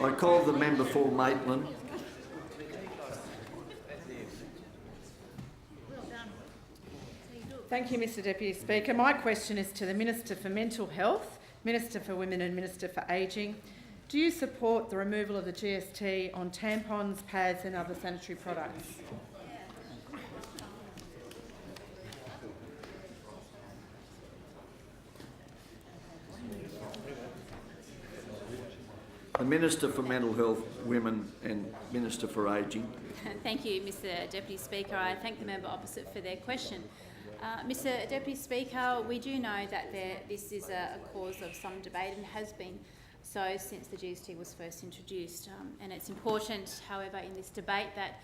I call the member for Maitland. Thank you, Mr Deputy Speaker. My question is to the Minister for Mental Health, Minister for Women and Minister for Ageing. Do you support the removal of the GST on tampons, pads and other sanitary products? The Minister for Mental Health, Women and Minister for Ageing. Thank you, Mr Deputy Speaker. I thank the member opposite for their question. Mr Deputy Speaker, we do know that this is a cause of some debate and has been so since the GST was first introduced. And it's important, however, in this debate that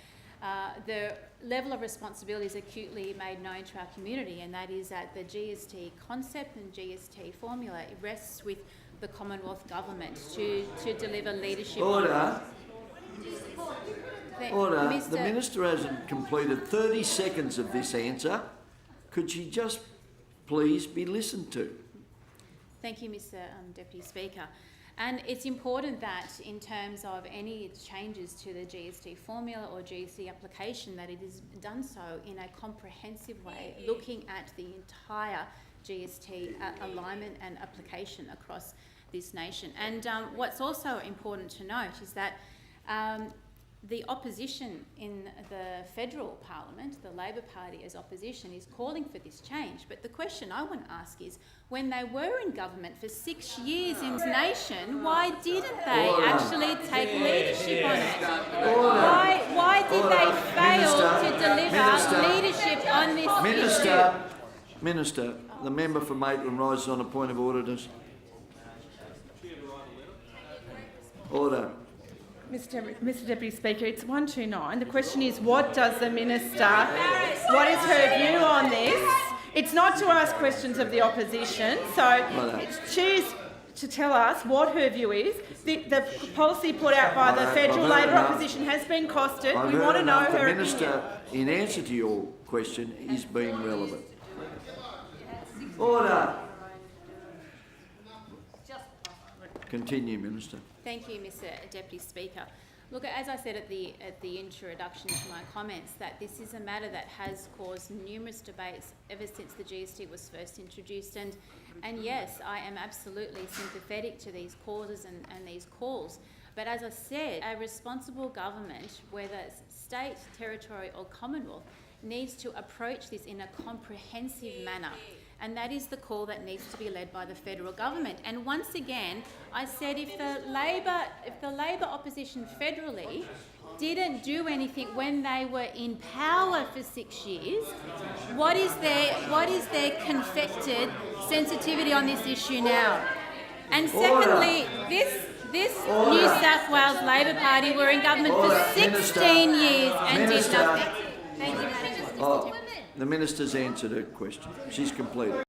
the level of responsibility is acutely made known to our community, and that is that the GST concept and GST formula rests with the Commonwealth Government to deliver leadership. Order. Order. Mr. The Minister hasn't completed 30 seconds of this answer. Could she just please be listened to? Thank you, Mr Deputy Speaker. And it's important that in terms of any changes to the GST formula or GST application, that it is done so in a comprehensive way, looking at the entire GST alignment and application across this nation. And what's also important to note is that the opposition in the federal parliament, the Labor Party as opposition, is calling for this change. But the question I want to ask is, when they were in government for 6 years in this nation, why didn't they actually take leadership on it? Why did they fail to deliver leadership on this issue? Minister, the member for Maitland rises on a point of order. Order. Mr Deputy Speaker, it's 129. The question is, what does the Minister, what is her view on this? It's not to ask questions of the opposition, so choose to tell us what her view is. The policy put out by the federal Labor opposition has been costed. We want to know her opinion. The Minister, in answer to your question, is being relevant. Order. Continue, Minister. Thank you, Mr Deputy Speaker. Look, as I said at the introduction to my comments, that this is a matter that has caused numerous debates ever since the GST was first introduced. And yes, I am absolutely sympathetic to these causes and these calls. But as I said, a responsible government, whether it's state, territory or Commonwealth, needs to approach this in a comprehensive manner. And that is the call that needs to be led by the federal government. And once again, I said if the Labor opposition federally didn't do anything when they were in power for 6 years, what is their confected sensitivity on this issue now? And secondly, this New South Wales Labor Party were in government for 16 years and did nothing. Thank you, Madam President. The Minister's answered her question. She's completed.